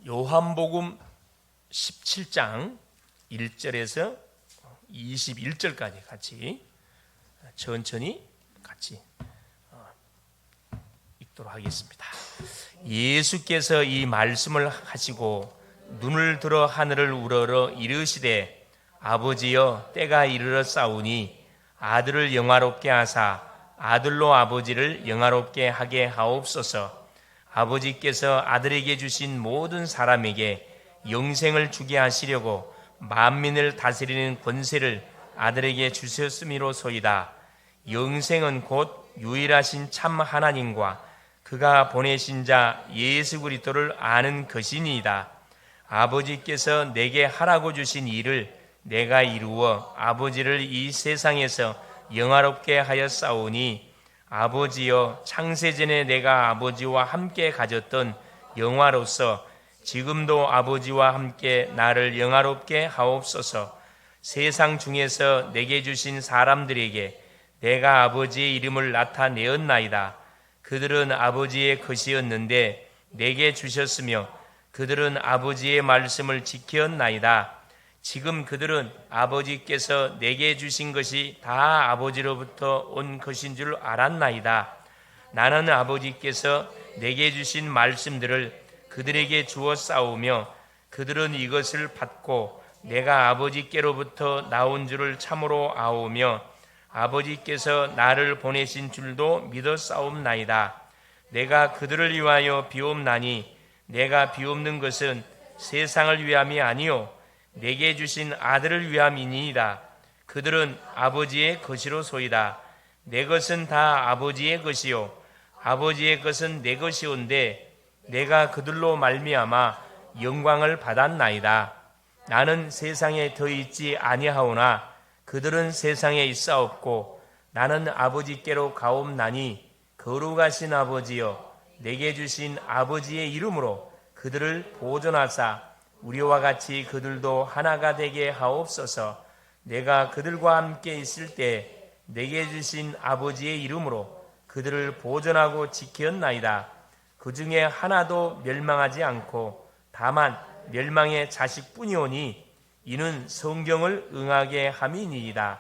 요한복음 17장 1절에서 21절까지 같이 천천히 같이 읽도록 하겠습니다. 예수께서 이 말씀을 하시고 눈을 들어 하늘을 우러러 이르시되 아버지여 때가 이르러 싸우니 아들을 영화롭게 하사 아들로 아버지를 영화롭게 하게 하옵소서. 아버지께서 아들에게 주신 모든 사람에게 영생을 주게 하시려고 만민을 다스리는 권세를 아들에게 주셨음이로소이다. 영생은 곧 유일하신 참 하나님과 그가 보내신 자 예수 그리스도를 아는 것이니이다. 아버지께서 내게 하라고 주신 일을 내가 이루어 아버지를 이 세상에서 영화롭게 하였사오니 아버지여 창세전에 내가 아버지와 함께 가졌던 영화로서 지금도 아버지와 함께 나를 영화롭게 하옵소서. 세상 중에서 내게 주신 사람들에게 내가 아버지의 이름을 나타내었나이다. 그들은 아버지의 것이었는데 내게 주셨으며 그들은 아버지의 말씀을 지켰나이다. 지금 그들은 아버지께서 내게 주신 것이 다 아버지로부터 온 것인 줄 알았나이다. 나는 아버지께서 내게 주신 말씀들을 그들에게 주어 싸우며 그들은 이것을 받고 내가 아버지께로부터 나온 줄을 참으로 아오며 아버지께서 나를 보내신 줄도 믿어 싸움나이다. 내가 그들을 위하여 비옵나니 내가 비옵는 것은 세상을 위함이 아니요 내게 주신 아들을 위함이니이다. 그들은 아버지의 것이로소이다. 내 것은 다 아버지의 것이요 아버지의 것은 내 것이온데 내가 그들로 말미암아 영광을 받았나이다. 나는 세상에 더 있지 아니하오나 그들은 세상에 있사옵고 나는 아버지께로 가옵나니 거룩하신 아버지여 내게 주신 아버지의 이름으로 그들을 보존하사 우리와 같이 그들도 하나가 되게 하옵소서. 내가 그들과 함께 있을 때 내게 주신 아버지의 이름으로 그들을 보존하고 지켰나이다. 그 중에 하나도 멸망하지 않고 다만 멸망의 자식뿐이오니 이는 성경을 응하게 함이니이다.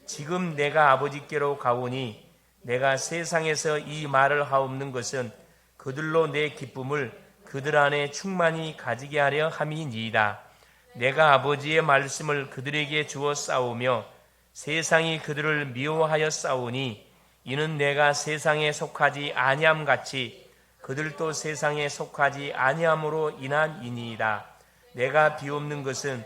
지금 내가 아버지께로 가오니 내가 세상에서 이 말을 하옵는 것은 그들로 내 기쁨을 그들 안에 충만히 가지게 하려 함이니이다. 내가 아버지의 말씀을 그들에게 주어 싸우며 세상이 그들을 미워하여 싸우니 이는 내가 세상에 속하지 아니함 같이 그들도 세상에 속하지 아니함으로 인함이니이다. 내가 비옵는 것은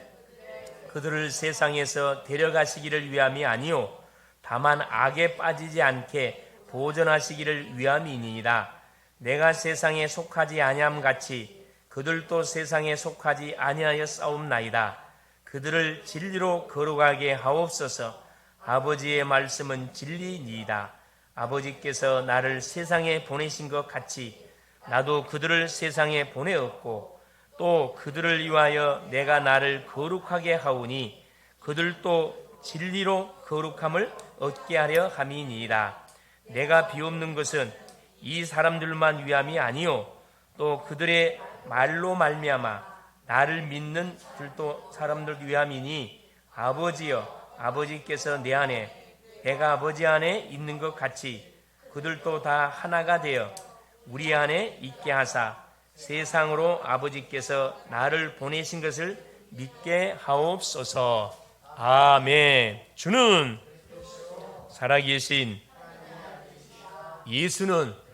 그들을 세상에서 데려가시기를 위함이 아니요 다만 악에 빠지지 않게 보존하시기를 위함이니이다. 내가 세상에 속하지 아니함 같이 그들도 세상에 속하지 아니하여 싸움나이다. 그들을 진리로 거룩하게 하옵소서. 아버지의 말씀은 진리니이다. 아버지께서 나를 세상에 보내신 것 같이 나도 그들을 세상에 보내었고 또 그들을 위하여 내가 나를 거룩하게 하오니 그들도 진리로 거룩함을 얻게 하려 함이니이다. 내가 비옵는 것은 이 사람들만 위함이 아니요 또 그들의 말로 말미암아 나를 믿는 들도 사람들 위함이니 아버지여 아버지께서 내 안에 내가 아버지 안에 있는 것 같이 그들도 다 하나가 되어 우리 안에 있게 하사 세상으로 아버지께서 나를 보내신 것을 믿게 하옵소서. 아멘. 주는 살아계신 예수는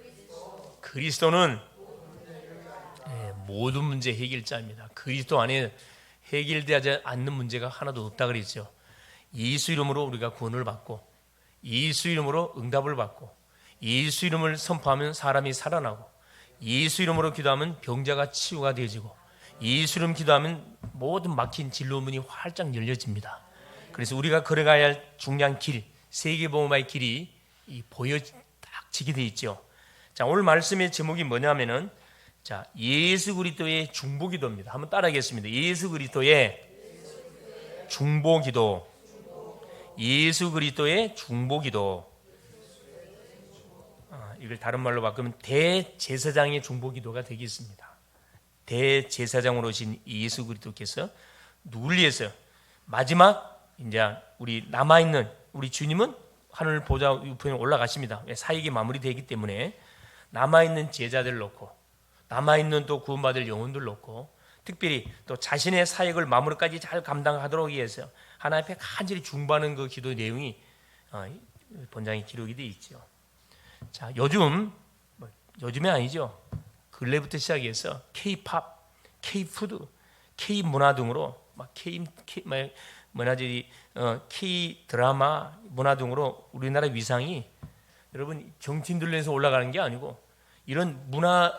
그리스도는 모든 문제 해결자입니다. 그리스도 안에 해결되지 않는 문제가 하나도 없다 그랬죠. 예수 이름으로 우리가 구원을 받고 예수 이름으로 응답을 받고 예수 이름을 선포하면 사람이 살아나고 예수 이름으로 기도하면 병자가 치유가 되어지고 예수 이름 기도하면 모든 막힌 진로문이 활짝 열려집니다. 그래서 우리가 걸어가야 할 중요한 길, 세계복음화의 길이 보여지게 되어 있죠. 자, 오늘 말씀의 제목이 뭐냐면은 자, 예수 그리스도의 중보기도입니다. 한번 따라하겠습니다. 예수 그리스도의 중보기도. 예수 그리스도의 중보기도. 이걸 다른 말로 바꾸면 대제사장의 중보기도가 되겠습니다. 대제사장으로 오신 예수 그리스도께서 누굴 위해서 마지막 이제 우리 남아 있는 우리 주님은 하늘 보좌 우편에 올라가십니다. 사역이 마무리되기 때문에 남아 있는 제자들 놓고 남아 있는 또 구원받을 영혼들 놓고 특별히 또 자신의 사역을 마무리까지 잘 감당하도록 위해서 하나님 앞에 간절히 중보하는 그 기도 내용이 본장에 기록이 되어 있죠. 자, 요즘이 아니죠. 근래부터 시작해서 K-팝, K-푸드, K-문화 등으로 K-드라마 문화 등으로 우리나라 위상이 여러분 정치인들로 해서 올라가는 게 아니고 이런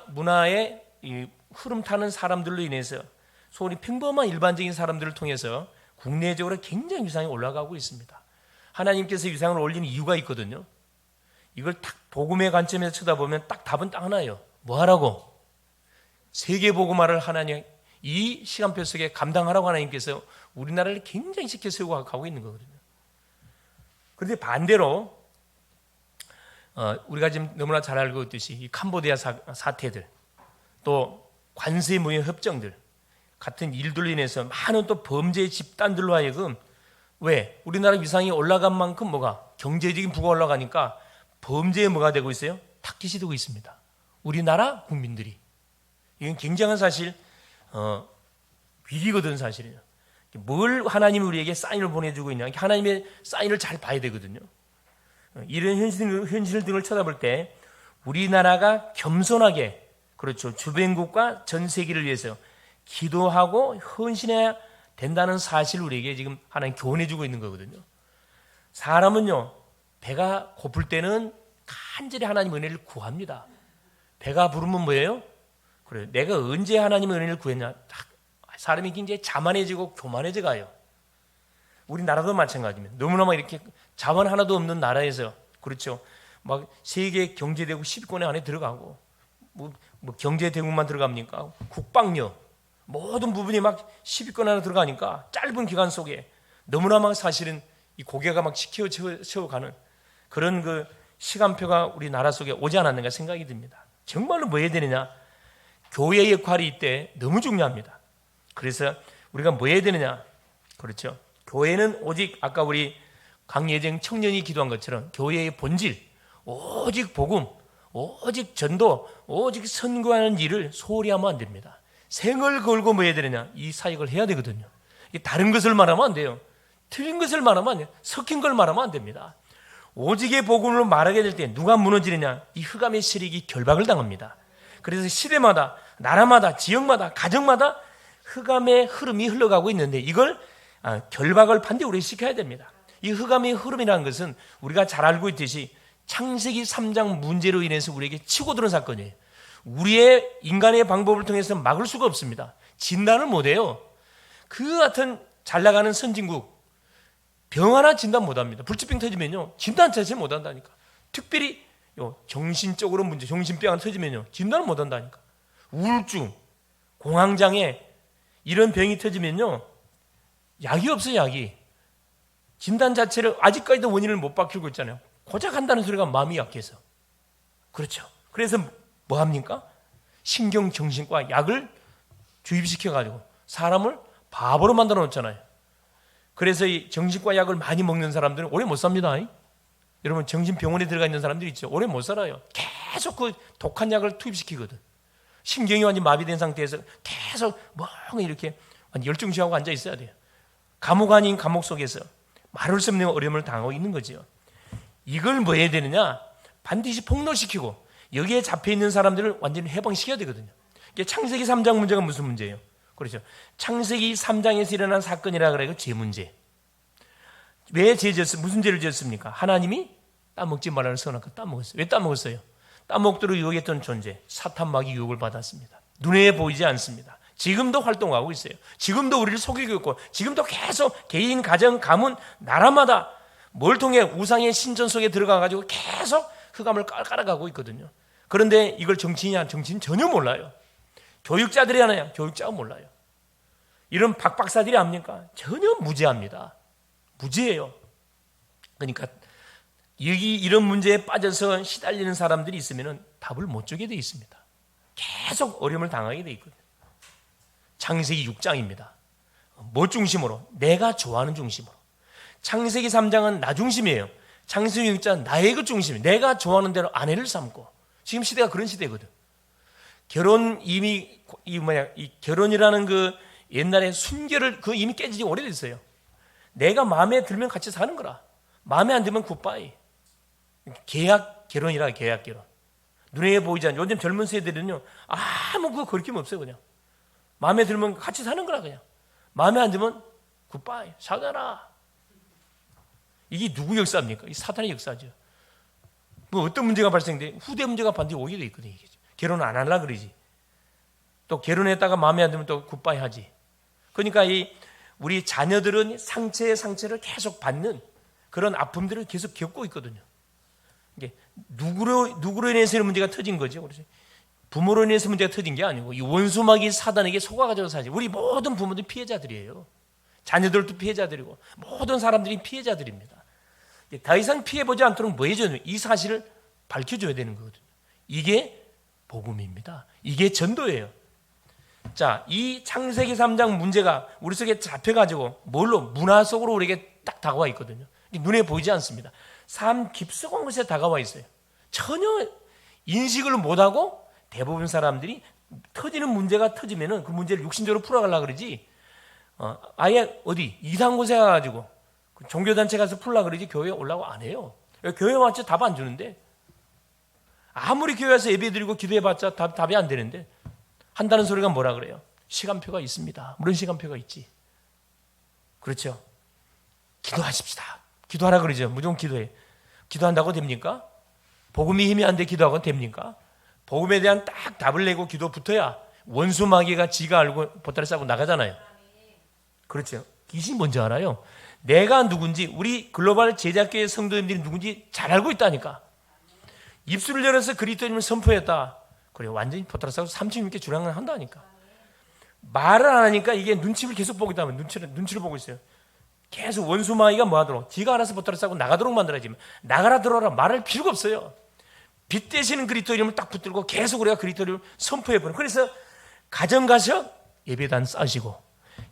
문화의 흐름 타는 사람들로 인해서 소위 평범한 일반적인 사람들을 통해서 국내적으로 굉장히 위상이 올라가고 있습니다. 하나님께서 위상을 올리는 이유가 있거든요. 이걸 딱 복음의 관점에서 쳐다보면 딱 답은 딱 하나예요. 뭐 하라고? 세계 복음화를 하나님 이 시간표 속에 감당하라고 하나님께서 우리나라를 굉장히 시켜 세우고 가고 있는 거거든요. 그런데 반대로 우리가 지금 너무나 잘 알고 있듯이 이 캄보디아 사태들 또 관세 무역 협정들 같은 일들로 인해서 많은 또 범죄 집단들로 하여금 왜 우리나라 위상이 올라간 만큼 뭐가 경제적인 부가 올라가니까 범죄에 뭐가 되고 있어요? 타깃이 되고 있습니다. 우리나라 국민들이 이건 굉장한 사실 위기거든 사실이에요. 뭘 하나님이 우리에게 사인을 보내주고 있냐 하나님의 사인을 잘 봐야 되거든요. 이런 현실 등을 쳐다볼 때 우리나라가 겸손하게 그렇죠 주변국과 전 세계를 위해서 기도하고 헌신해야 된다는 사실을 우리에게 지금 하나님 교훈해주고 있는 거거든요. 사람은요 배가 고플 때는 간절히 하나님의 은혜를 구합니다. 배가 부르면 뭐예요? 그래 내가 언제 하나님의 은혜를 구했냐? 사람이 굉장히 자만해지고 교만해져 가요. 우리나라도 마찬가지입니다. 너무나 막 이렇게 자원 하나도 없는 나라에서 그렇죠. 막 세계 경제대국 10위권 안에 들어가고 뭐 경제대국만 들어갑니까? 국방력 모든 부분이 막 10위권 안에 들어가니까 짧은 기간 속에 너무나 막 사실은 이 고개가 막 치켜 채워가는 그런 그 시간표가 우리나라 속에 오지 않았는가 생각이 듭니다. 정말로 뭐 해야 되느냐? 교회의 역할이 이때 너무 중요합니다. 그래서 우리가 뭐 해야 되느냐? 그렇죠. 교회는 오직 아까 우리 강예정 청년이 기도한 것처럼 교회의 본질, 오직 복음, 오직 전도, 오직 선교하는 일을 소홀히 하면 안 됩니다. 생을 걸고 뭐 해야 되느냐? 이 사역을 해야 되거든요. 다른 것을 말하면 안 돼요. 틀린 것을 말하면 안 돼요. 섞인 걸 말하면 안 됩니다. 오직의 복음을 말하게 될 때 누가 무너지느냐? 이 흑암의 세력이 결박을 당합니다. 그래서 시대마다, 나라마다, 지역마다, 가정마다 흑암의 흐름이 흘러가고 있는데 이걸 결박을 반드시 우리가 시켜야 됩니다. 이 흑암의 흐름이라는 것은 우리가 잘 알고 있듯이 창세기 3장 문제로 인해서 우리에게 치고 들어온 사건이에요. 우리의 인간의 방법을 통해서 막을 수가 없습니다. 진단을 못해요. 그 같은 잘 나가는 선진국 병 하나 진단 못합니다. 불치병 터지면요 진단 자체 못한다니까. 특별히 정신적으로 문제 정신병 하나 터지면요 진단을 못한다니까. 우울증, 공황장애 이런 병이 터지면요 약이 없어요. 약이 진단 자체를 아직까지도 원인을 못 밝히고 있잖아요. 고작 한다는 소리가 마음이 약해서 그렇죠. 그래서 뭐 합니까? 신경정신과 약을 주입시켜가지고 사람을 바보로 만들어 놓잖아요. 그래서 이 정신과 약을 많이 먹는 사람들은 오래 못 삽니다. 여러분 정신병원에 들어가 있는 사람들이 있죠. 오래 못 살아요. 계속 그 독한 약을 투입시키거든. 신경이 완전히 마비된 상태에서 계속 멍하니 이렇게 열중 취하고 앉아 있어야 돼요. 감옥 아닌 감옥 속에서 말할 수 없는 어려움을 당하고 있는 거죠. 이걸 뭐 해야 되느냐? 반드시 폭로시키고 여기에 잡혀있는 사람들을 완전히 해방시켜야 되거든요. 이게 창세기 3장 문제가 무슨 문제예요? 그렇죠. 창세기 3장에서 일어난 사건이라 그래요. 죄 문제. 왜 무슨 죄를 지었습니까? 하나님이 따먹지 말라는 선악과 따먹었어요. 왜 따먹었어요? 따먹도록 유혹했던 존재 사탄 마귀 유혹을 받았습니다. 눈에 보이지 않습니다. 지금도 활동하고 있어요. 지금도 우리를 속이고 있고 지금도 계속 개인, 가정, 가문, 나라마다 뭘 통해 우상의 신전 속에 들어가가지고 계속 흑암을 깔아가고 있거든요. 그런데 이걸 정치인이냐? 정치인 전혀 몰라요. 교육자들이 하나요? 교육자가 몰라요. 이런 박박사들이 압니까? 전혀 무지합니다. 무지예요. 그러니까 여기 이런 문제에 빠져서 시달리는 사람들이 있으면 답을 못 주게 돼 있습니다. 계속 어려움을 당하게 돼 있거든요. 창세기 6장입니다. 뭐 중심으로? 내가 좋아하는 중심으로. 창세기 3장은 나 중심이에요. 창세기 6장은 나의 것 중심이에요. 내가 좋아하는 대로 아내를 삼고. 지금 시대가 그런 시대거든. 결혼 이미 이 결혼이라는 그 옛날에 순결을 그 이미 깨지지 오래됐어요. 내가 마음에 들면 같이 사는 거라. 마음에 안 들면 굿바이. 계약 결혼이라 계약 결혼. 눈에 보이지 않는 요즘 젊은 세대들은요 아무 그 거리낌 없어요. 그냥 마음에 들면 같이 사는 거라. 그냥 마음에 안 들면 굿바이 사겨라. 이게 누구 역사입니까? 이 사탄의 역사죠. 뭐 어떤 문제가 발생돼? 후대 문제가 반드시 오게 돼 있거든요. 결혼 안 하려고 그러지. 또 결혼했다가 마음에 안 들면 또 굿바이 하지. 그러니까 우리 자녀들은 상처에 상처를 계속 받는 그런 아픔들을 계속 겪고 있거든요. 이게 누구로 인해서 이런 문제가 터진 거죠. 그렇지? 부모로 인해서 문제가 터진 게 아니고 이 원수마귀 사단에게 속아가지고 사지. 우리 모든 부모들이 피해자들이에요. 자녀들도 피해자들이고 모든 사람들이 피해자들입니다. 더 이상 피해보지 않도록 뭐 해줘야 돼요? 이 사실을 밝혀줘야 되는 거거든요. 이게 복음입니다. 이게 전도예요. 자, 이 창세기 3장 문제가 우리 속에 잡혀가지고 뭘로? 문화 속으로 우리에게 딱 다가와 있거든요. 눈에 보이지 않습니다. 삶 깊숙한 곳에 다가와 있어요. 전혀 인식을 못하고 대부분 사람들이 터지는 문제가 터지면은 그 문제를 육신적으로 풀어가려고 그러지 아예 어디 이상한 곳에 가가지고 종교단체 가서 풀려고 그러지 교회에 올라고 안 해요. 교회 왔자 답 안 주는데 아무리 교회 와서 예배 드리고 기도해봤자 답이 안 되는데 한다는 소리가 뭐라 그래요? 시간표가 있습니다. 물론 시간표가 있지. 그렇죠? 기도하십시다. 기도하라 그러죠. 무조건 기도해. 기도한다고 됩니까? 복음이 힘이 안 돼 기도하고 됩니까? 복음에 대한 딱 답을 내고 기도 붙어야 원수 마귀가 지가 알고 보따리 싸고 나가잖아요. 그렇죠? 귀신이 뭔지 알아요? 내가 누군지 우리 글로벌 제자교회 성도님들이 누군지 잘 알고 있다니까. 입술을 열어서 그리스도님을 선포했다. 그래 완전히 보따리 싸고 36개 주량을 한다니까. 말을 안 하니까 이게 눈치를 계속 보기 때문에 눈치를 보고 있어요. 계속 원수 마귀가 뭐 하도록 지가 알아서 보따리 싸고 나가도록 만들어야지. 나가라 들어라 말할 필요가 없어요. 빛 대시는 그리스도 이름을 딱 붙들고 계속 우리가 그리스도 이름을 선포해버려요. 그래서 가정 가서 예배단 싸시고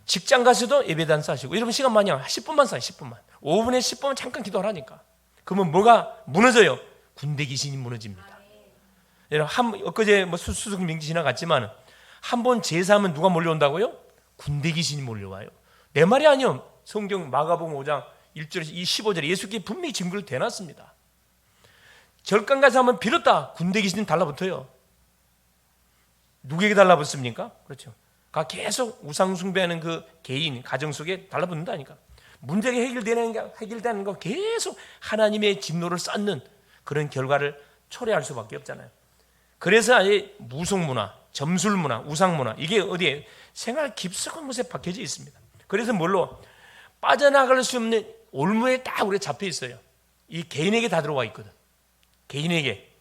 직장 가서도 예배단 싸시고 여러분 시간 많이 하면 10분만 싸요. 10분만 5분에 10분만 잠깐 기도하라니까. 그러면 뭐가 무너져요? 군대 귀신이 무너집니다. 여러분 엊그제 뭐 수수숙 명지 지나갔지만 한 번 제사하면 누가 몰려온다고요? 군대 귀신이 몰려와요. 내 말이 아니요. 성경 마가복음 5장 1절에서 이 15절에 예수께서 분명히 증거를 대놨습니다. 절간 가서 한번 빌었다. 군대 귀신이 달라붙어요. 누구에게 달라붙습니까? 그렇죠. 계속 우상 숭배하는 그 개인 가정 속에 달라붙는다니까. 문제가 해결되는 거 계속 하나님의 진노를 쌓는 그런 결과를 초래할 수밖에 없잖아요. 그래서 아예 무속문화, 점술문화, 우상문화 이게 어디에 생활 깊숙한 곳에 박혀져 있습니다. 그래서 뭘로 빠져나갈 수 없는 올무에 딱 우리가 잡혀 있어요. 이 개인에게 다 들어와 있거든. 개인에게.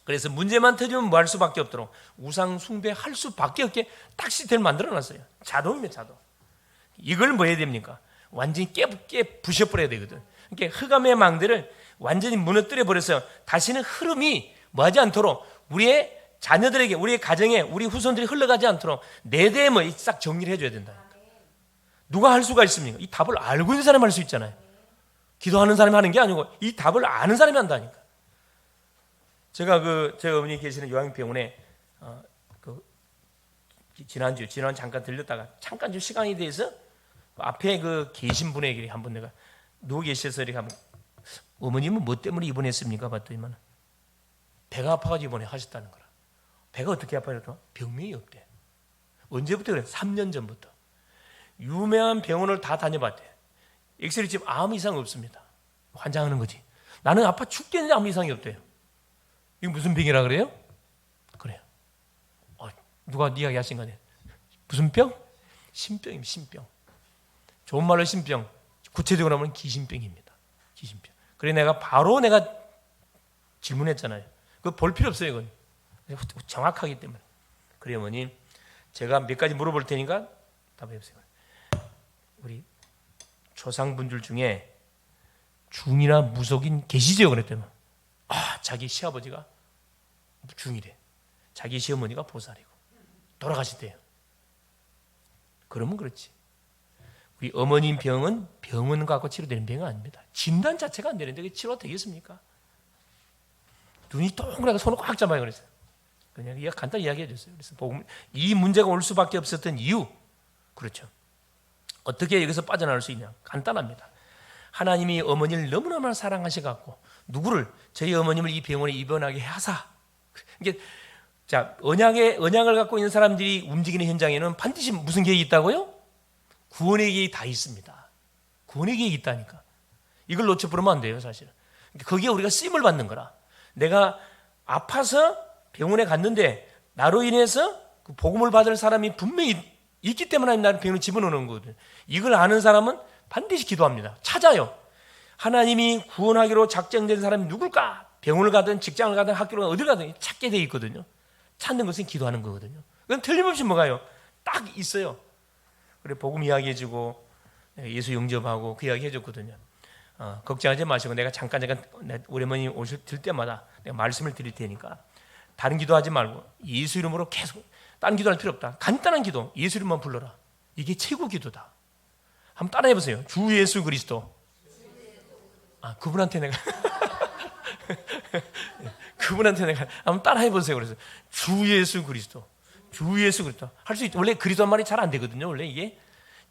그래서 문제만 터지면 뭐 할 수밖에 없도록 우상 숭배할 수밖에 없게 딱 시스템을 만들어놨어요. 자동입니다. 자동. 이걸 뭐 해야 됩니까? 완전히 부셔버려야 되거든. 그러니까 흑암의 망대를 완전히 무너뜨려 버려서 다시는 흐름이 뭐하지 않도록 우리의 자녀들에게 우리의 가정에 우리 후손들이 흘러가지 않도록 내 대에 뭐 싹 정리를 해줘야 된다. 누가 할 수가 있습니까? 이 답을 알고 있는 사람이 할 수 있잖아요. 기도하는 사람이 하는 게 아니고 이 답을 아는 사람이 한다니까. 제가 제 어머니 계시는 요양병원에 지난주 잠깐 들렸다가 잠깐 좀 시간이 돼서 앞에 계신 분에게 한번 내가 누워 계셔서 이렇게 한번 어머님은 뭐 때문에 입원했습니까? 봤더니만 배가 아파가지고 입원해 하셨다는 거라. 배가 어떻게 아파요? 병명이 없대. 언제부터 그래? 3년 전부터. 유명한 병원을 다 다녀봤대. 엑스레이 찍으면 아무 이상 없습니다. 환장하는 거지. 나는 아파 죽겠는데 아무 이상이 없대요. 이거 무슨 병이라 그래요? 그래요. 누가 이야기 하신 거네. 무슨 병? 신병입니다. 신병. 좋은 말로 신병. 구체적으로 하면 기신병입니다. 기신병. 그래 내가 질문했잖아요. 그거 볼 필요 없어요. 이건 정확하기 때문에. 그래 어머님 제가 몇 가지 물어볼 테니까 답해 보세요. 우리 조상분들 중에 중이나 무속인 계시죠? 그랬더니 자기 시아버지가 중이래. 자기 시어머니가 보살이고 돌아가셨대요. 그러면 그렇지. 우리 어머님 병은 병원 갖고 치료되는 병은 아닙니다. 진단 자체가 안 되는데 그게 치료가 되겠습니까? 눈이 동그랗게 손을 꽉 잡아요. 그래서 그냥 간단히 이야기해 줬어요. 그래서 이 문제가 올 수밖에 없었던 이유, 그렇죠. 어떻게 여기서 빠져나올 수 있냐? 간단합니다. 하나님이 어머니를 너무너무 사랑하셔갖고 누구를 저희 어머님을 이 병원에 입원하게 하사. 이게 자 언약을 갖고 있는 사람들이 움직이는 현장에는 반드시 무슨 계획이 있다고요? 구원의 계획이 다 있습니다. 구원의 계획이 있다니까. 이걸 놓쳐버리면 안 돼요, 사실은. 거기에 우리가 쓰임을 받는 거라. 내가 아파서 병원에 갔는데 나로 인해서 그 복음을 받을 사람이 분명히 있기 때문에 나를 병원에 집어넣는 거거든요. 이걸 아는 사람은 반드시 기도합니다. 찾아요. 하나님이 구원하기로 작정된 사람이 누굴까? 병원을 가든 직장을 가든 학교를 가든 어딜 가든 찾게 돼 있거든요. 찾는 것은 기도하는 거거든요. 그건 틀림없이 뭐가요? 딱 있어요. 그래 복음 이야기해주고 예수 영접하고 그 이야기 해줬거든요. 걱정하지 마시고 내가 잠깐 우리 어머니 오실 때마다 내가 말씀을 드릴 테니까 다른 기도하지 말고 예수 이름으로 계속 다른 기도할 필요 없다. 간단한 기도 예수 이름만 불러라. 이게 최고 기도다. 한번 따라해 보세요. 주 예수 그리스도. 그분한테 내가 한번 따라해 보세요. 그래서 주 예수 그리스도. 주 예수 그리스도 할 수 있죠. 원래 그리스도 말이 잘 안 되거든요. 원래 이게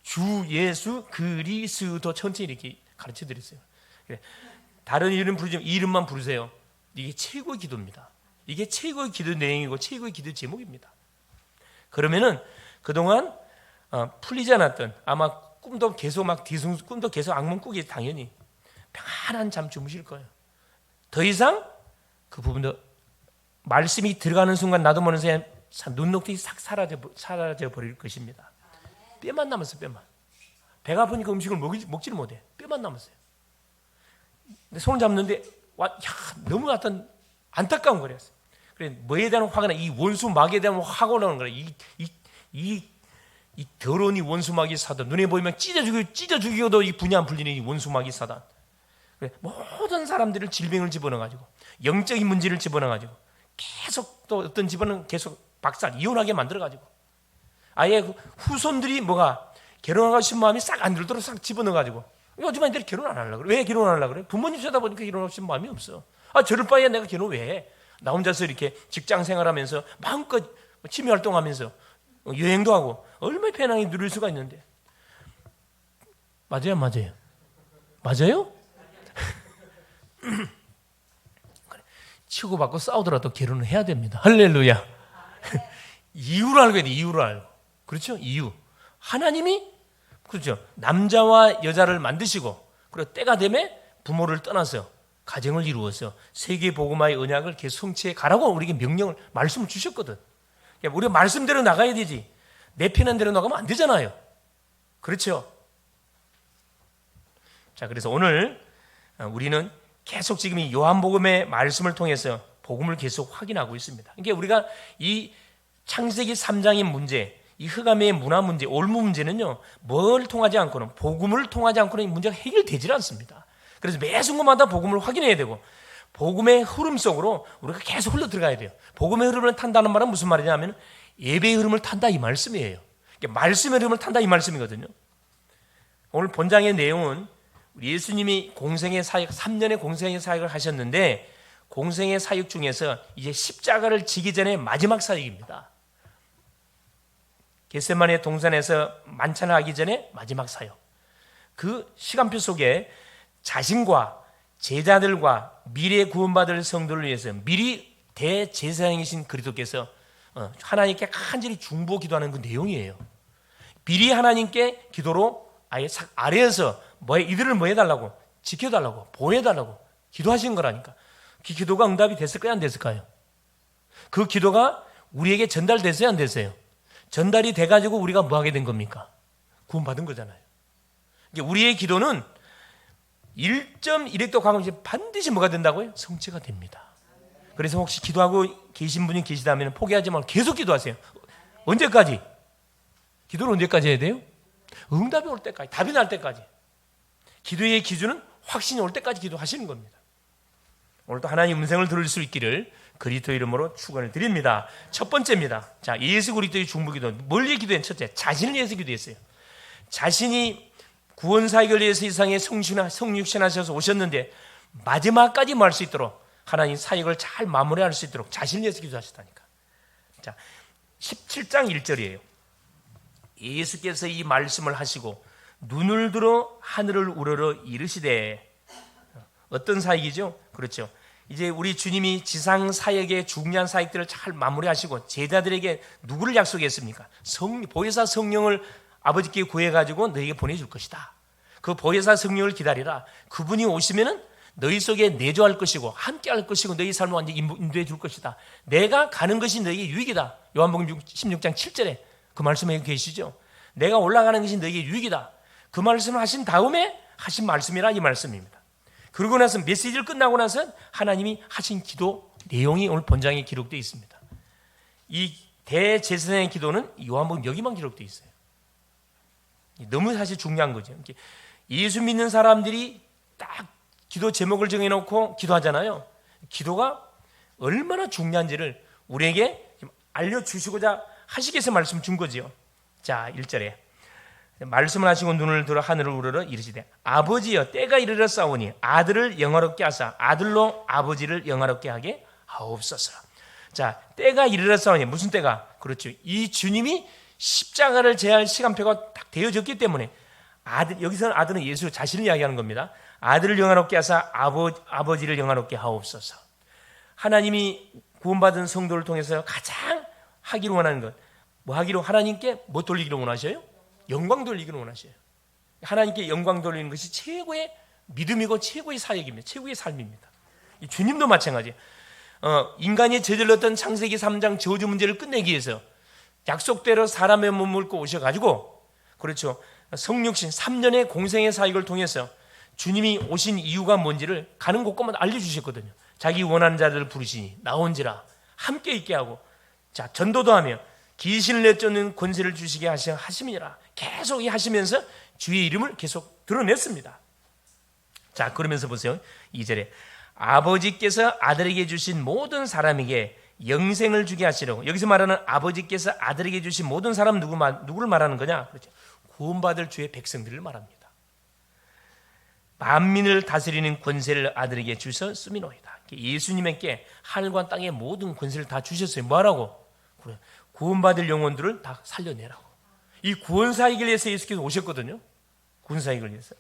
주 예수 그리스도 천천히 이렇게 가르쳐 드렸어요. 다른 이름 부르지만 이 이름만 부르세요. 이게 최고의 기도입니다. 이게 최고의 기도 내용이고 최고의 기도 제목입니다. 그러면은 그동안 풀리지 않았던 아마 꿈도 계속 꿈도 계속 악몽 꾸기 당연히 편안한 잠 주무실 거예요. 더 이상 그 부분도 말씀이 들어가는 순간 나도 모르는 사이에 눈녹듯이 싹 사라져 버릴 것입니다. 뼈만 남았어요. 뼈만. 배가 아프니까 음식을 먹지를 못해. 뼈만 남았어요. 근데 손을 잡는데 너무 어떤 안타까운 거였어요. 그래 뭐에 대한 화가 나? 이 원수막에 대한 화가 나는 거예요. 이 더러운 이 원수막이 사단. 눈에 보이면 찢어 죽여도 이 분이 안 풀리는 이 원수막이 사단. 그래 모든 사람들을 질병을 집어넣어가지고 영적인 문제를 집어넣어가지고 계속 또 어떤 집안은 계속 이혼하게 만들어가지고 아예 후손들이 결혼하고 싶은 마음이 싹 안 들도록 싹 집어넣어가지고 요즘 아이들이 결혼 안 하려고 그래. 왜 결혼 안 하려고 그래? 부모님 쳐다보니까 결혼하고 싶은 마음이 없어. 저럴 바에 내가 결혼 왜 해? 나 혼자서 이렇게 직장 생활하면서 마음껏 취미 활동하면서 여행도 하고 얼마나 편하게 누릴 수가 있는데. 맞아요? 치고받고 싸우더라도 결혼을 해야 됩니다. 할렐루야. 이유를 알고 해야 돼. 이유를 알고. 그렇죠? 이유. 하나님이 그렇죠. 남자와 여자를 만드시고 그리고 때가 되면 부모를 떠나서 가정을 이루어서 세계 복음화의 언약을 계속 성취해 가라고 우리에게 말씀을 주셨거든. 그러니까 우리가 말씀대로 나가야 되지. 내 편한 대로 나가면 안 되잖아요. 그렇죠? 자, 그래서 오늘 우리는 계속 지금 이 요한복음의 말씀을 통해서 복음을 계속 확인하고 있습니다. 그러니까 우리가 이 창세기 3장의 문제, 이 흑암의 문화 문제, 올무 문제는요, 뭘 통하지 않고는, 복음을 통하지 않고는 이 문제가 해결되질 않습니다. 그래서 매 순간마다 복음을 확인해야 되고, 복음의 흐름 속으로 우리가 계속 흘러 들어가야 돼요. 복음의 흐름을 탄다는 말은 무슨 말이냐면, 예배의 흐름을 탄다 이 말씀이에요. 그러니까 말씀의 흐름을 탄다 이 말씀이거든요. 오늘 본장의 내용은 예수님이 공생의 사역, 3년의 공생의 사역을 하셨는데, 공생의 사역 중에서 이제 십자가를 지기 전에 마지막 사역입니다. 겟세마네 동산에서 만찬을 하기 전에 마지막 사역. 그 시간표 속에 자신과 제자들과 미래 구원받을 성도를 위해서 미리 대제사장이신 그리스도께서 하나님께 간절히 중보 기도하는 그 내용이에요. 미리 하나님께 기도로 아예 아래에서 이들을 뭐 해달라고? 지켜달라고, 보호해달라고 기도하신 거라니까. 그 기도가 응답이 됐을까요? 안 됐을까요? 그 기도가 우리에게 전달됐어요? 안 됐어요? 전달이 돼가지고 우리가 뭐 하게 된 겁니까? 구원받은 거잖아요. 우리의 기도는 1.1획도 가면 반드시 뭐가 된다고요? 성취가 됩니다. 그래서 혹시 기도하고 계신 분이 계시다면 포기하지 말고 계속 기도하세요. 언제까지? 기도를 언제까지 해야 돼요? 응답이 올 때까지, 답이 날 때까지. 기도의 기준은 확신이 올 때까지 기도하시는 겁니다. 오늘도 하나님 음성을 들을 수 있기를 그리스도 이름으로 축원을 드립니다. 첫 번째입니다. 자, 예수 그리스도의 중보기도. 뭘 위해 기도했는 첫째, 자신을 위해서 기도했어요. 자신이 구원 사역을 위해서 이 세상에 성육신하셔서 오셨는데 마지막까지 뭐 할 수 있도록 하나님 사역을 잘 마무리할 수 있도록 자신을 위해서 기도하셨다니까. 자, 17장 1절이에요. 예수께서 이 말씀을 하시고 눈을 들어 하늘을 우러러 이르시되, 어떤 사역이죠? 그렇죠. 이제 우리 주님이 지상 사역의 중요한 사역들을 잘 마무리하시고 제자들에게 누구를 약속했습니까? 보혜사 성령을 아버지께 구해가지고 너에게 보내줄 것이다. 그 보혜사 성령을 기다리라. 그분이 오시면은 너희 속에 내조할 것이고 함께할 것이고 너희 삶을 완전히 인도해 줄 것이다. 내가 가는 것이 너에게 유익이다. 요한복음 16장 7절에 그 말씀에 계시죠. 내가 올라가는 것이 너에게 유익이다. 그 말씀을 하신 다음에 하신 말씀이라 이 말씀입니다. 그러고 나서 메시지를 끝나고 나서 하나님이 하신 기도 내용이 오늘 본장에 기록되어 있습니다. 이 대제사장의 기도는 요한복음 여기만 기록되어 있어요. 너무 사실 중요한 거죠. 예수 믿는 사람들이 딱 기도 제목을 정해놓고 기도하잖아요. 기도가 얼마나 중요한지를 우리에게 알려주시고자 하시겠어 말씀 준 거지요. 자, 1절에 말씀을 하시고 눈을 들어 하늘을 우러러 이르시되 아버지여 때가 이르렀사오니 아들을 영화롭게 하사 아들로 아버지를 영화롭게 하게 하옵소서. 자, 때가 이르렀사오니 무슨 때가? 그렇죠. 이 주님이 십자가를 제할 시간표가 딱 되어졌기 때문에 여기서는 아들은 예수 자신을 이야기하는 겁니다. 아들을 영화롭게 하사 아버지를 영화롭게 하옵소서. 하나님이 구원받은 성도를 통해서 가장 하기를 원하는 것, 뭐 하기로 하나님께 뭐 돌리기를 원하셔요? 영광 돌리기를 원하셔요. 하나님께 영광 돌리는 것이 최고의 믿음이고 최고의 사역입니다. 최고의 삶입니다. 주님도 마찬가지예요. 인간이 저질렀던 창세기 3장 저주 문제를 끝내기 위해서 약속대로 사람의 몸을 입고 오셔가지고, 그렇죠, 성육신 3년의 공생의 사역을 통해서 주님이 오신 이유가 뭔지를 가는 곳곳마다 알려주셨거든요. 자기 원하는 자들을 부르시니 나온지라 함께 있게 하고, 자, 전도도 하며 귀신을 내쫓는 권세를 주시게 하심이니라 계속 하시면서 주의 이름을 계속 드러냈습니다. 자, 그러면서 보세요. 2절에 아버지께서 아들에게 주신 모든 사람에게 영생을 주게 하시려고. 여기서 말하는 아버지께서 아들에게 주신 모든 사람 누구를 말하는 거냐? 그렇죠. 구원받을 주의 백성들을 말합니다. 만민을 다스리는 권세를 아들에게 주셨음이노이다. 예수님께 하늘과 땅의 모든 권세를 다 주셨어요. 뭐하라고? 그래, 구원받을 영혼들을 다 살려내라고. 이 구원사역을 위해서 예수께서 오셨거든요. 구원사역을 위해서.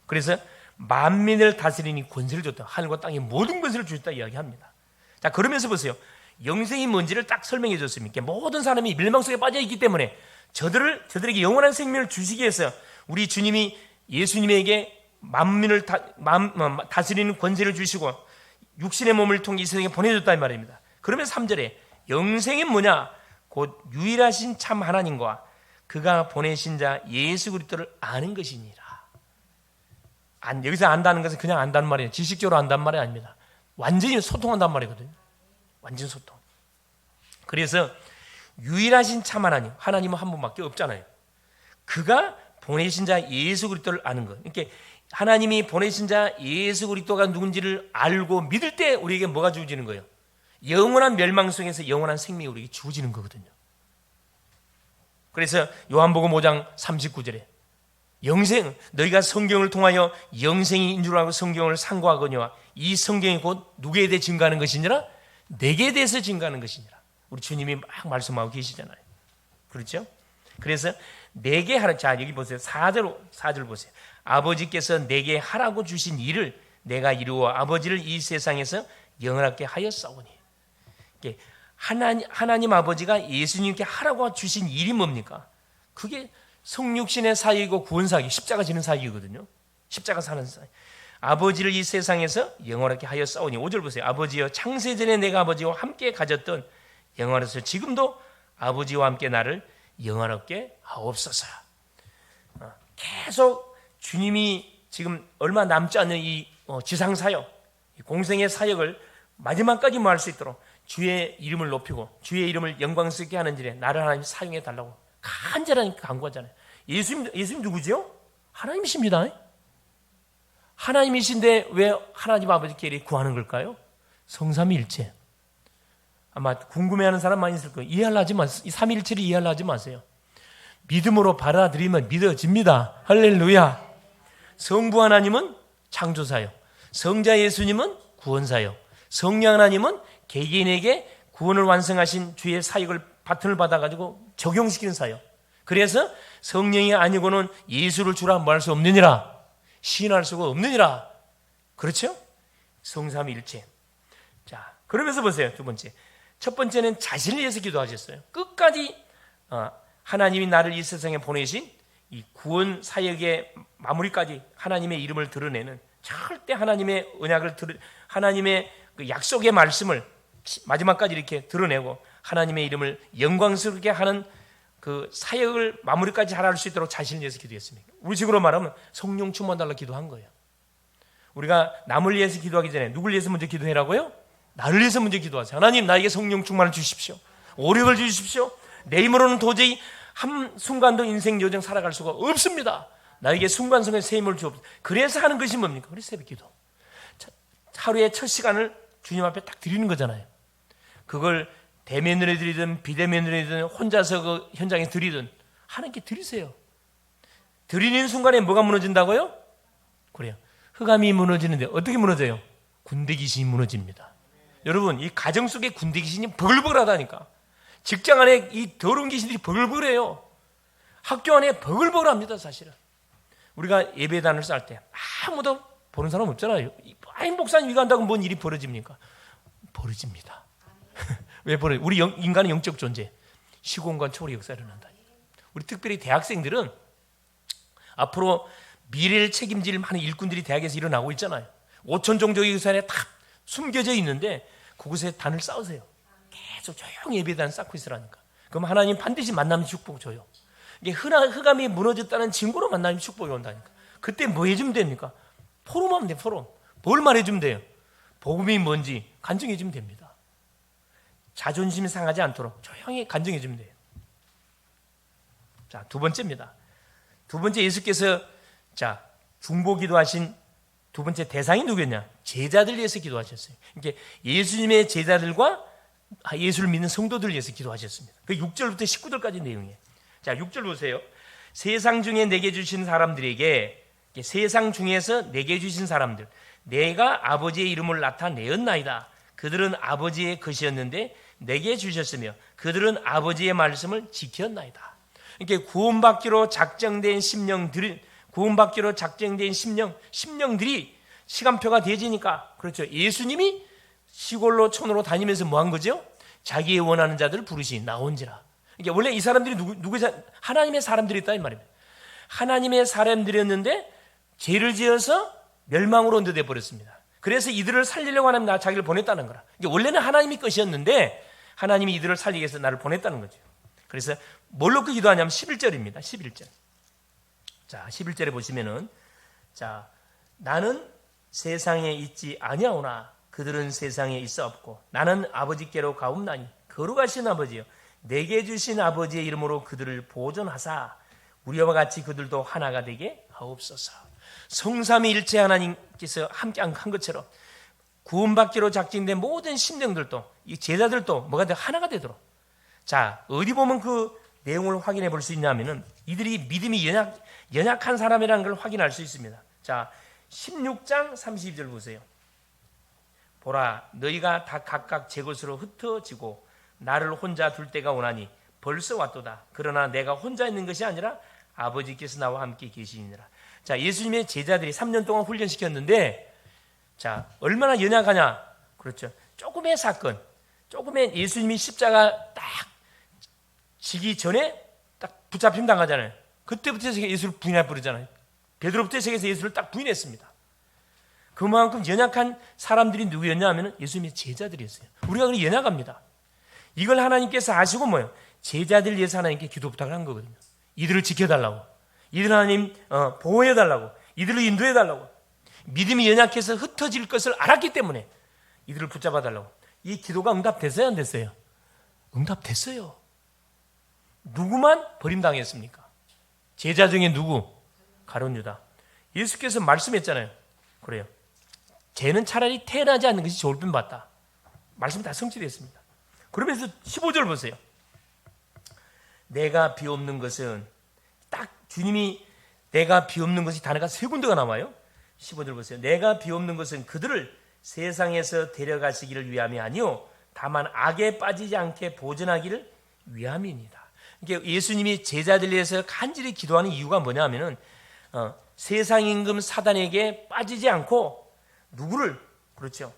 그래서 만민을 다스리는 권세를 줬다. 하늘과 땅의 모든 권세를 주셨다 이야기합니다. 자, 그러면서 보세요. 영생이 뭔지를 딱 설명해 줬습니다. 모든 사람이 멸망 속에 빠져 있기 때문에 저들에게 영원한 생명을 주시기 위해서 우리 주님이 예수님에게 만민을 다스리는 권세를 주시고 육신의 몸을 통해 이 세상에 보내줬다 이 말입니다. 그러면 3절에 영생은 뭐냐? 곧 유일하신 참 하나님과 그가 보내신 자 예수 그리스도를 아는 것이니라. 여기서 안다는 것은 그냥 안다는 말이에요. 지식적으로 안다는 말이 아닙니다. 완전히 소통한다는 말이거든요. 완전 소통. 그래서 유일하신 참 하나님은 한 분밖에 없잖아요. 그가 보내신 자 예수 그리스도를 아는 것. 그러니까 하나님이 보내신 자 예수 그리스도가 누군지를 알고 믿을 때 우리에게 뭐가 주어지는 거예요? 영원한 멸망 속에서 영원한 생명이 우리에게 주어지는 거거든요. 그래서 요한복음 5장 39절에 너희가 성경을 통하여 영생이 인 줄 알고 성경을 상고하거니와 이 성경이 곧 누구에 대해 증거하는 것이니라? 내게 대해서 증거하는 것이니라. 우리 주님이 막 말씀하고 계시잖아요. 그렇죠? 그래서 내게 하라. 자, 여기 보세요. 4절 보세요. 아버지께서 내게 하라고 주신 일을 내가 이루어 아버지를 이 세상에서 영원하게 하였사오니. 하나님 아버지가 예수님께 하라고 주신 일이 뭡니까? 그게 성육신의 사역이고 구원사역, 십자가 지는 사역이거든요. 십자가 사는 사역. 아버지를 이 세상에서 영원하게 하였사오니. 5절 보세요. 아버지여 창세전에 내가 아버지와 함께 가졌던 영원해서 지금도 아버지와 함께 나를 영원하게 하옵소서. 계속 주님이 지금 얼마 남지 않는 이 지상 사역, 공생의 사역을 마지막까지 뭐 할 수 있도록 주의 이름을 높이고 주의 이름을 영광스럽게 하는 일에 나를 하나님 사용해 달라고 간절하게 간구하잖아요. 예수님 누구죠? 하나님이십니다. 하나님이신데 왜 하나님 아버지께 구하는 걸까요? 성삼위일체. 아마 궁금해하는 사람 많이 있을 거예요. 이해하려 하지 마세요. 이 삼위일체를 이해하려 하지 마세요. 믿음으로 받아들이면 믿어집니다. 할렐루야. 성부 하나님은 창조사요, 성자 예수님은 구원사요, 성령 하나님은 개개인에게 구원을 완성하신 주의 사역을 바톤을 받아가지고 적용시키는 사요. 그래서 성령이 아니고는 예수를 주라 말할 수 없느니라, 시인할 수가 없느니라. 그렇죠? 성삼위일체. 자, 그러면서 보세요. 두 번째, 첫 번째는 자신을 위해서 기도하셨어요. 끝까지 하나님이 나를 이 세상에 보내신 이 구원 사역의 마무리까지 하나님의 이름을 드러내는, 절대 하나님의 언약을 하나님의 그 약속의 말씀을 마지막까지 이렇게 드러내고 하나님의 이름을 영광스럽게 하는 그 사역을 마무리까지 잘할 수 있도록 자신을 위해서 기도했습니다. 우리 식으로 말하면 성령 충만 달라 기도한 거예요. 우리가 남을 위해서 기도하기 전에 누굴 위해서 먼저 기도해라고요? 나를 위해서 먼저 기도하세요. 하나님, 나에게 성령 충만을 주십시오. 오력을 주십시오. 내 힘으로는 도저히 한순간도 인생 여정 살아갈 수가 없습니다. 나에게 순간순간 새 힘을 주옵소서. 그래서 하는 것이 뭡니까? 우리 새벽 기도. 하루의 첫 시간을 주님 앞에 딱 드리는 거잖아요. 그걸 대면으로 드리든 비대면으로 드리든 혼자서 그 현장에 드리든 하나님께 드리세요. 드리는 순간에 뭐가 무너진다고요? 그래요. 흑암이 무너지는데 어떻게 무너져요? 군대 귀신이 무너집니다. 여러분, 이 가정 속에 군대 귀신이 버글버글하다니까. 직장 안에 이 더러운 귀신들이 버글버글해요. 학교 안에 버글버글합니다. 사실은 우리가 예배단을 쌀 때 아무도 보는 사람 없잖아요. 아이, 목사님 이거 한다고 뭔 일이 벌어집니까? 벌어집니다. 왜 벌어요? 우리 인간은 영적 존재, 시공간 초월의 역사가 일어난다. 우리 특별히 대학생들은 앞으로 미래를 책임질 많은 일꾼들이 대학에서 일어나고 있잖아요. 5천 종족의 유산에 다 숨겨져 있는데 그곳에 단을 쌓으세요. 계속 조용히 예배단 쌓고 있으라니까. 그럼 하나님 반드시 만남 축복 줘요. 이게 흑암이 무너졌다는 증거로 만나면 축복이 온다니까. 그때 뭐 해주면 됩니까? 포럼하면 돼. 포럼. 뭘 말해주면 돼요? 복음이 뭔지 간증해주면 됩니다. 자존심이 상하지 않도록 조용히 간증해주면 돼요. 자, 두 번째입니다. 두 번째, 예수께서 중보 기도하신 두 번째 대상이 누구였냐? 제자들 위해서 기도하셨어요. 이게 예수님의 제자들과 예수를 믿는 성도들 위해서 기도하셨습니다. 그 6절부터 19절까지 내용이에요. 자, 6절 보세요. 세상 중에 내게 주신 사람들에게, 세상 중에서 내게 주신 사람들, 내가 아버지의 이름을 나타내었나이다. 그들은 아버지의 것이었는데 내게 주셨으며 그들은 아버지의 말씀을 지켰나이다. 이렇게 구원받기로 작정된 심령들이, 심령들이 시간표가 되지니까, 그렇죠, 예수님이 시골로 촌으로 다니면서 뭐 한 거죠? 자기의 원하는 자들을 부르시 나온지라. 이게 원래 이 사람들이 하나님의 사람들이었다 이 말입니다. 하나님의 사람들이었는데 죄를 지어서 멸망으로 언도돼 버렸습니다. 그래서 이들을 살리려고 하나님 자기를 보냈다는 거라. 이게 원래는 하나님이 것이었는데 하나님이 이들을 살리기 위해서 나를 보냈다는 거죠. 그래서 뭘 놓고 기도하냐면 11절입니다. 11절. 자, 11절에 보시면은, 자, 나는 세상에 있지 아니하오나 그들은 세상에 있어 없고 나는 아버지께로 가옵나니 거룩하신 아버지여 내게 주신 아버지의 이름으로 그들을 보존하사 우리와 같이 그들도 하나가 되게 하옵소서. 성삼위일체 하나님께서 함께 한 것처럼 구원받기로 작정된 모든 심령들도, 이 제자들도 뭐가 돼? 하나가 되도록. 자, 어디 보면 그 내용을 확인해 볼 수 있냐면은 이들이 믿음이 연약한 사람이라는 걸 확인할 수 있습니다. 자, 16장 32절 보세요. 보라, 너희가 다 각각 제 곳으로 흩어지고 나를 혼자 둘 때가 오나니 벌써 왔도다. 그러나 내가 혼자 있는 것이 아니라 아버지께서 나와 함께 계시니라. 자, 예수님의 제자들이 3년 동안 훈련시켰는데, 자, 얼마나 연약하냐? 그렇죠. 조금의 사건, 조금의 예수님이 십자가 딱 지기 전에 딱 붙잡힘 당하잖아요. 그때부터 예수를 부인해 버리잖아요. 베드로부터 시작해서 예수를 딱 부인했습니다. 그만큼 연약한 사람들이 누구였냐 하면 예수님의 제자들이었어요. 우리가 그냥 연약합니다. 이걸 하나님께서 아시고 뭐예요? 제자들 위해서 하나님께 기도 부탁을 한 거거든요. 이들을 지켜달라고, 이들 하나님 보호해달라고, 이들을 인도해달라고. 믿음이 연약해서 흩어질 것을 알았기 때문에 이들을 붙잡아달라고. 이 기도가 응답됐어요, 안 됐어요? 응답됐어요. 누구만 버림당했습니까? 제자 중에 누구? 가룟 유다. 예수께서 말씀했잖아요. 그래요. 쟤는 차라리 태어나지 않는 것이 좋을 뻔 봤다. 말씀이 다 성취됐습니다. 그러면서 15절 보세요. 내가 비옵는 것은, 딱 주님이 내가 비옵는 것이 단어가 세 군데가 나와요. 15절 보세요. 내가 비옵는 것은 그들을 세상에서 데려가시기를 위함이 아니요 다만 악에 빠지지 않게 보존하기를 위함이니이다. 그러니까 예수님이 제자들 위해서 간절히 기도하는 이유가 뭐냐면은 세상 임금 사단에게 빠지지 않고 누구를, 그렇죠,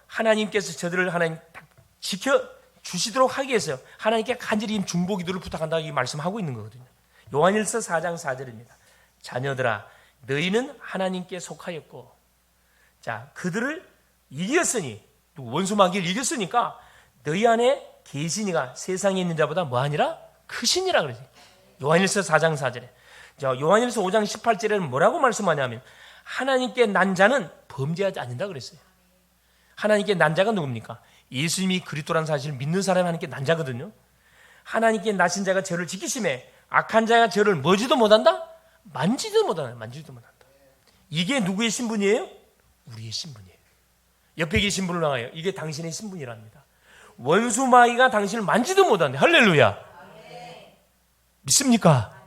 하나님께서 저들을 하나님 딱 지켜 주시도록 하기 위해서 하나님께 간절히 중보기도를 부탁한다고 말씀하고 있는 거거든요. 요한일서 4장 4절입니다. 자녀들아 너희는 하나님께 속하였고, 자 그들을 이겼으니, 원수 마귀를 이겼으니까 너희 안에 계시니가 세상에 있는 자보다 뭐하니라? 크시니라 그러지. 요한일서 4장 4절에. 자, 요한일서 5장 18절에는 뭐라고 말씀하냐면 하나님께 난 자는 범죄하지 않는다 그랬어요. 하나님께 난 자가 누굽니까? 예수님이 그리스도라는 사실을 믿는 사람이 하나님께 난 자거든요. 하나님께 나신 자가 저를 지키심에 악한 자가 저를 뭐지도 못한다? 만지도 못한다. 만지도 못한다. 이게 누구의 신분이에요? 우리의 신분이에요. 옆에 계신 분을 향하여 이게 당신의 신분이랍니다. 원수 마귀가 당신을 만지도 못한대. 할렐루야. 믿습니까?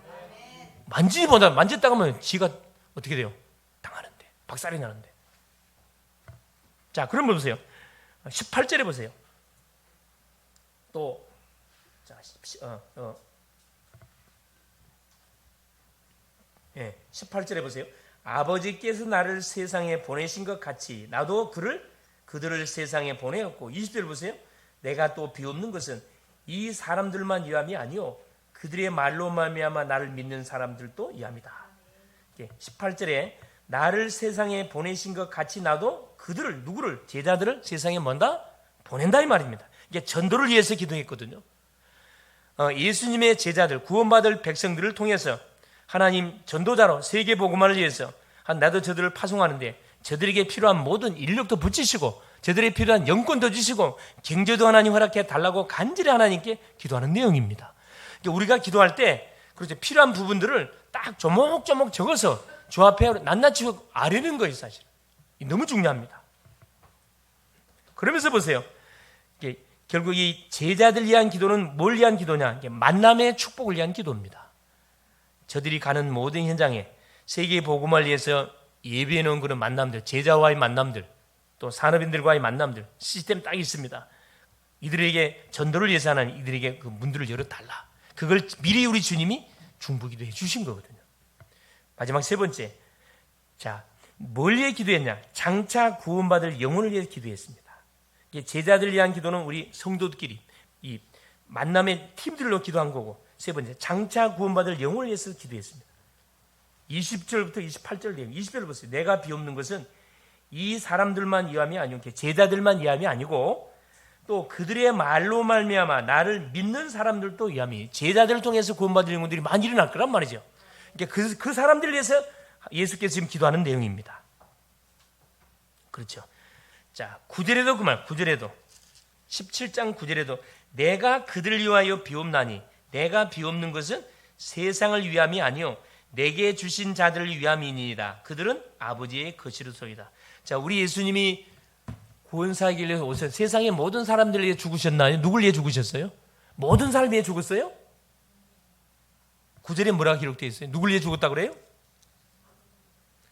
만지지 못한다. 만졌다가 하면 지가 어떻게 돼요? 당하는데. 박살이 나는데. 자, 그럼 보세요. 18절에 보세요. 또, 자, 18절에 보세요. 아버지께서 나를 세상에 보내신 것 같이 나도 그들을 세상에 보내었고, 20절 보세요. 내가 또 비옵는 것은 이 사람들만 위함이 아니요 그들의 말로 말미암아 나를 믿는 사람들도 위함이다. 18절에 나를 세상에 보내신 것 같이 나도 그들을, 누구를? 제자들을 세상에 뭔다? 보낸다 이 말입니다. 이게 전도를 위해서 기도했거든요. 예수님의 제자들, 구원받을 백성들을 통해서 하나님 전도자로 세계 복음화를 위해서 나도 저들을 파송하는데 저들에게 필요한 모든 인력도 붙이시고 저들에게 필요한 영권도 주시고 경제도 하나님 허락해 달라고 간절히 하나님께 기도하는 내용입니다. 우리가 기도할 때 그렇죠, 필요한 부분들을 딱 조목조목 적어서 주 앞에 낱낱이 아뢰는 거예요. 사실 너무 중요합니다. 그러면서 보세요. 결국 이 제자들 위한 기도는 뭘 위한 기도냐? 만남의 축복을 위한 기도입니다. 저들이 가는 모든 현장에 세계 복음을 위해서 예비해 놓은 그런 만남들, 제자와의 만남들, 또 산업인들과의 만남들, 시스템 딱 있습니다. 이들에게 전도를 위해서 하는 이들에게 그 문들을 열어달라. 그걸 미리 우리 주님이 중보기도 해주신 거거든요. 마지막 세 번째, 자, 뭘 위해 기도했냐? 장차 구원받을 영혼을 위해 기도했습니다. 제자들 위한 기도는 우리 성도들끼리 이 만남의 팀들로 기도한 거고, 세 번째, 장차 구원받을 영혼을 위해서 기도했습니다. 20절부터 28절 내용, 20절을 보세요. 내가 비옵는 것은 이 사람들만 위함이 아니고, 제자들만 위함이 아니고 또 그들의 말로 말미암아 나를 믿는 사람들도 위함이, 제자들을 통해서 구원받을 영혼들이 많이 일어날 거란 말이죠. 그러니까 그 사람들을 위해서 예수께서 지금 기도하는 내용입니다. 그렇죠. 자, 9절에도 그 말, 9절에도 17장 9절에도 내가 그들을 위하여 비옵나니 내가 비옵는 것은 세상을 위함이 아니요 내게 주신 자들을 위함이니이다. 그들은 아버지의 것이로소이다. 자, 우리 예수님이 구원사하기 위해서 오셔서 세상의 모든 사람들을 위해 죽으셨나요? 누굴 위해 죽으셨어요? 모든 사람을 위해 죽었어요? 9절에 뭐라고 기록되어 있어요? 누굴 위해 죽었다고 그래요?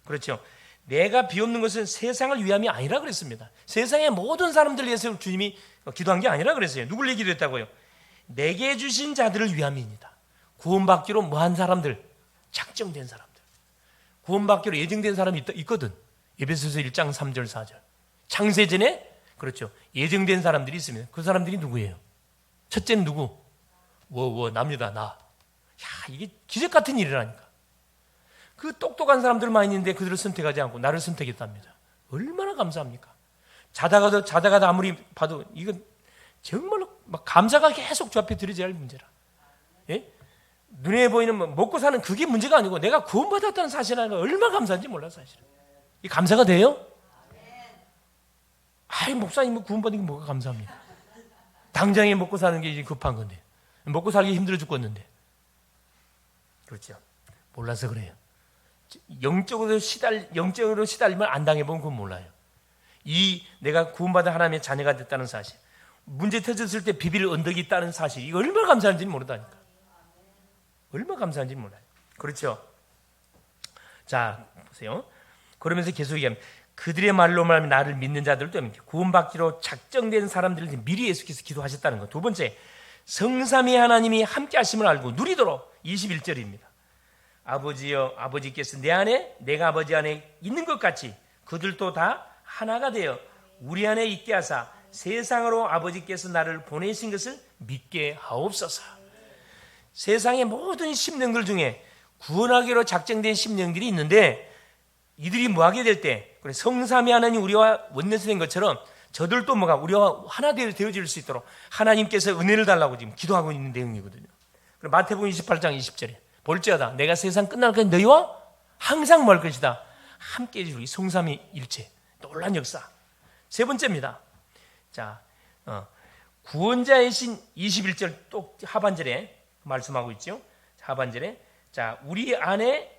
그렇죠. 내가 비옵는 것은 세상을 위함이 아니라 그랬습니다. 세상의 모든 사람들을 위해서 주님이 기도한 게 아니라 그랬어요. 누굴 위해 기도했다고요? 내게 주신 자들을 위함입니다. 구원받기로 뭐한 사람들, 작정된 사람들, 구원받기로 예정된 사람이 있거든. 에베소서 1장 3절 4절. 창세전에 그렇죠, 예정된 사람들이 있습니다. 그 사람들이 누구예요? 첫째는 누구? 납니다. 나. 야, 이게 기적 같은 일이라니까. 그 똑똑한 사람들 많이 있는데 그들을 선택하지 않고 나를 선택했답니다. 얼마나 감사합니까? 자다가도 아무리 봐도 이건 정말로 막 감사가 계속 주 앞에 드려져야 할 문제라. 예? 눈에 보이는 먹고 사는 그게 문제가 아니고 내가 구원받았다는 사실을 얼마나 감사한지 몰라 사실은. 이 감사가 돼요? 아이, 목사님 구원받은 게 뭐가 감사합니까? 당장에 먹고 사는 게 이제 급한 건데, 먹고 살기 힘들어 죽겠는데. 그렇죠. 몰라서 그래요. 영적으로 시달림을 안 당해보면 그건 몰라요. 이 내가 구원받은 하나님의 자녀가 됐다는 사실, 문제 터졌을 때 비빌 언덕이 있다는 사실, 이거 얼마나 감사한지 모르다니까. 얼마나 감사한지 몰라요. 그렇죠? 자, 보세요. 그러면서 계속 얘기합니다. 그들의 말로 말하면 나를 믿는 자들도 구원받기로 작정된 사람들을 미리 예수께서 기도하셨다는 것. 두 번째, 성삼위 하나님이 함께 하심을 알고 누리도록 21절입니다. 아버지여, 아버지께서 내 안에 내가 아버지 안에 있는 것 같이 그들도 다 하나가 되어 우리 안에 있게 하사 세상으로 아버지께서 나를 보내신 것을 믿게 하옵소서. 세상의 모든 심령들 중에 구원하기로 작정된 심령들이 있는데, 이들이 뭐하게 될 때 성삼위 하나님 우리와 원내서 된 것처럼 저들도 뭐가 우리와 하나 되어질 수 있도록 하나님께서 은혜를 달라고 지금 기도하고 있는 내용이거든요. 그리고 마태복음 28장 20절에 볼지어다 내가 세상 끝날까지 너희와 항상 뭘 것이다. 함께 해줄 성삼위 일체. 놀란 역사. 세 번째입니다. 자, 구원자의 신 21절 또 하반절에 말씀하고 있죠. 하반절에 자, 우리 안에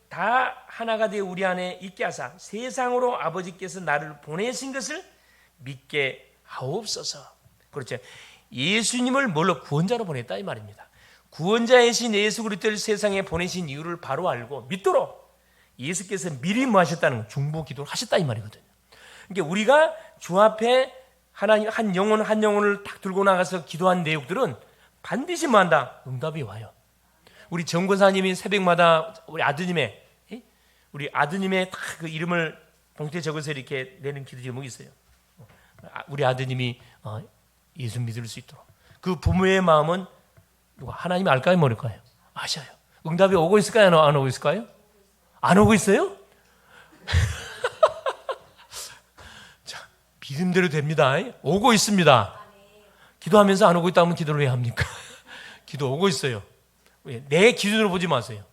다 하나가 되어 우리 안에 있게 하사 세상으로 아버지께서 나를 보내신 것을 믿게 하옵소서. 그렇죠. 예수님을 뭘로 구원자로 보냈다 이 말입니다. 구원자의 신 예수 그리스도를 세상에 보내신 이유를 바로 알고 믿도록 예수께서 미리 뭐 하셨다는 거, 중보 기도를 하셨다 이 말이거든요. 그러니까 우리가 주 앞에 하나님 한 영혼을 딱 들고 나가서 기도한 내용들은 반드시 뭐 한다? 응답이 와요. 우리 정권사님이 새벽마다 우리 아드님의 딱 그 이름을 봉투에 적어서 이렇게 내는 기도 제목이 있어요. 우리 아드님이 예수 믿을 수 있도록. 그 부모의 마음은 누가 하나님이 알까요, 모를까요? 아셔요. 응답이 오고 있을까요, 안 오고 있을까요? 안 오고 있어요? 자, 믿음대로 됩니다. 오고 있습니다. 기도하면서 안 오고 있다면 기도를 왜 합니까? 기도 오고 있어요. 내 기준으로 보지 마세요.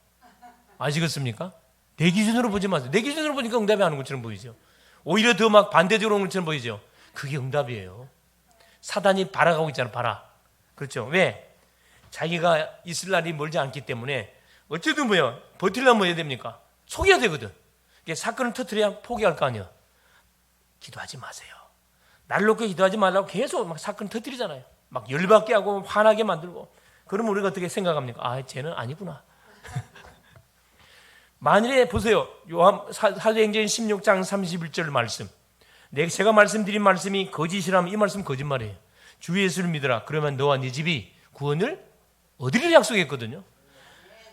아시겠습니까? 내 기준으로 보지 마세요. 내 기준으로 보니까 응답이 안 오는 것처럼 보이죠. 오히려 더 막 반대적으로 오는 것처럼 보이죠. 그게 응답이에요. 사단이 발아가고 있잖아요. 발아. 그렇죠. 왜? 자기가 있을 날이 멀지 않기 때문에 어쨌든 뭐요? 버틸려면 뭐 해야 됩니까? 속여야 되거든. 사건을 터뜨려야 포기할 거 아니에요. 기도하지 마세요. 날 놓고 기도하지 말라고 계속 막 사건 터뜨리잖아요. 막 열받게 하고 화나게 만들고. 그러면 우리가 어떻게 생각합니까? 아, 쟤는 아니구나. 만일에 보세요. 사도행전 16장 31절 말씀. 제가 말씀드린 말씀이 거짓이라면 이 말씀 거짓말이에요. 주 예수를 믿어라. 그러면 너와 네 집이 구원을 얻으리라 약속했거든요.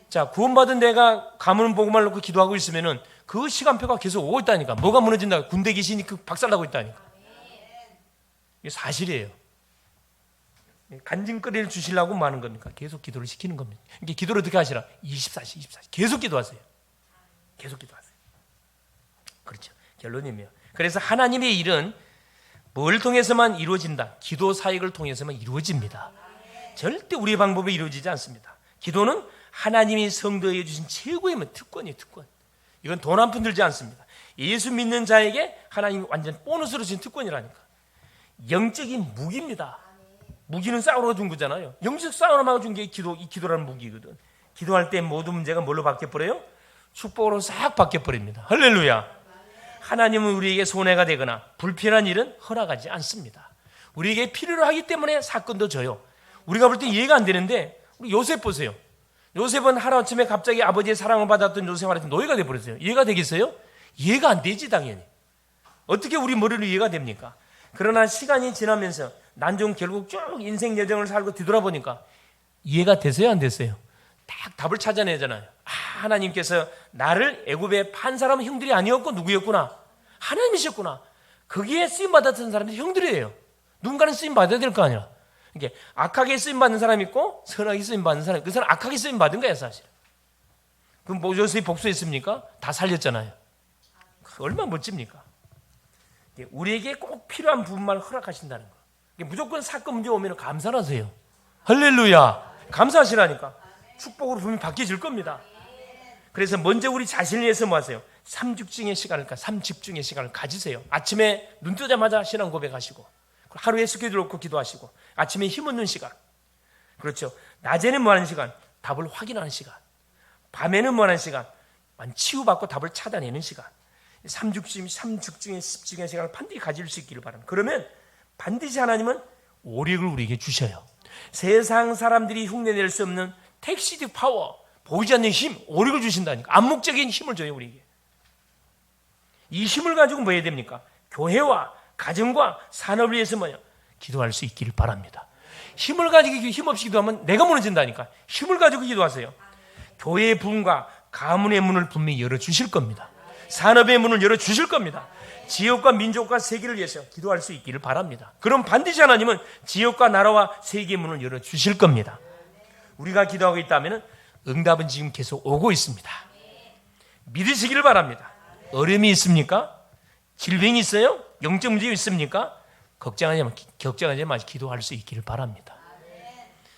자, 구원받은 내가 가문 복음을 놓고 기도하고 있으면은 그 시간표가 계속 오고 있다니까. 뭐가 무너진다? 군대 귀신이 박살나고 있다니까. 이게 사실이에요. 간증거리를 주시려고 많은 겁니까? 계속 기도를 시키는 겁니다. 이게 기도를 어떻게 하시라? 24시 계속 기도하세요. 계속 기도하세요. 그렇죠. 결론이며. 그래서 하나님의 일은 뭘 통해서만 이루어진다? 기도 사역을 통해서만 이루어집니다. 절대 우리의 방법에 이루어지지 않습니다. 기도는 하나님이 성도에 주신 최고의 특권이에요. 특권. 이건 돈 한 푼 들지 않습니다. 예수 믿는 자에게 하나님이 완전 보너스로 주신 특권이라니까. 영적인 무기입니다. 무기는 싸우러 준 거잖아요. 영적 싸우러 준 게 이 기도라는 무기거든. 기도할 때 모든 문제가 뭘로 바뀌어버려요? 축복으로 싹 바뀌어버립니다. 할렐루야. 하나님은 우리에게 손해가 되거나 불필요한 일은 허락하지 않습니다. 우리에게 필요로 하기 때문에 사건도 져요. 우리가 볼 때 이해가 안 되는데 우리 요셉 보세요. 요셉은 하루아침에 갑자기 아버지의 사랑을 받았던 요셉한테 노예가 돼버렸어요. 이해가 되겠어요? 이해가 안 되지 당연히. 어떻게 우리 머리로 이해가 됩니까? 그러나 시간이 지나면서 난좀 결국 쭉 인생 여정을 살고 뒤돌아보니까 이해가 됐어요, 안 됐어요? 딱 답을 찾아내잖아요. 하나님께서 나를 애굽에 판 사람은 형들이 아니었고 누구였구나? 하나님이셨구나. 거기에 쓰임받았던 사람이 형들이에요. 누군가는 쓰임받아야 될 거 아니야. 그러니까 악하게 쓰임받는 사람이 있고 선하게 쓰임받는 사람이 있고, 그 사람 악하게 쓰임받은 거야 사실. 그럼 뭐 요셉이 복수했습니까? 다 살렸잖아요. 얼마나 멋집니까? 우리에게 꼭 필요한 부분만 허락하신다는 거. 무조건 사건 문제 오면 감사하세요. 할렐루야. 감사하시라니까. 축복으로 분명히 바뀌어질 겁니다. 그래서 먼저 우리 자신을 위해서 뭐 하세요? 삼집중의 시간을 가지세요. 아침에 눈 뜨자마자 신앙 고백하시고, 하루에 스케줄 놓고 기도하시고, 아침에 힘없는 시간. 그렇죠. 낮에는 뭐 하는 시간? 답을 확인하는 시간. 밤에는 뭐 하는 시간? 치유받고 답을 찾아내는 시간. 삼죽중의 10중의 시간을 반드시 가질 수 있기를 바랍니다. 그러면 반드시 하나님은 오력을 우리에게 주셔요. 세상 사람들이 흉내낼 수 없는 택시드 파워, 보이지 않는 힘, 오력을 주신다니까. 암묵적인 힘을 줘요, 우리에게. 이 힘을 가지고 뭐 해야 됩니까? 교회와 가정과 산업을 위해서 뭐냐? 기도할 수 있기를 바랍니다. 힘을 가지고 힘없이 기도하면 내가 무너진다니까. 힘을 가지고 기도하세요. 교회의 문과 가문의 문을 분명히 열어주실 겁니다. 산업의 문을 열어주실 겁니다. 지역과 민족과 세계를 위해서 기도할 수 있기를 바랍니다. 그럼 반드시 하나님은 지역과 나라와 세계의 문을 열어주실 겁니다. 우리가 기도하고 있다면 응답은 지금 계속 오고 있습니다. 믿으시기를 바랍니다. 어려움이 있습니까? 질병이 있어요? 영적 문제 있습니까? 걱정하지 마시고 기도할 수 있기를 바랍니다.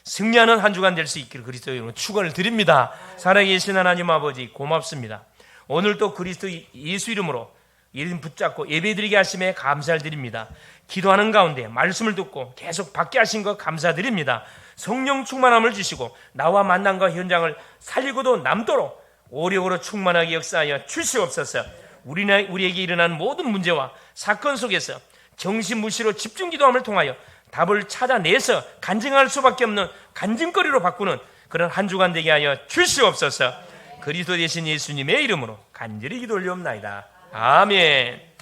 승리하는 한 주간 될 수 있기를 그리스도의 이름으로 축원을 드립니다. 살아계신 하나님 아버지 고맙습니다. 오늘도 그리스도 예수 이름으로 이름 붙잡고 예배드리게 하심에 감사를 드립니다. 기도하는 가운데 말씀을 듣고 계속 받게 하신 것 감사드립니다. 성령 충만함을 주시고 나와 만남과 현장을 살리고도 남도록 오력으로 충만하게 역사하여 주시옵소서. 우리에게 일어난 모든 문제와 사건 속에서 정신무시로 집중 기도함을 통하여 답을 찾아내서 간증할 수밖에 없는 간증거리로 바꾸는 그런 한 주간 되게 하여 주시옵소서. 그리스도 되신 예수님의 이름으로 간절히 기도 올리옵나이다. 아멘.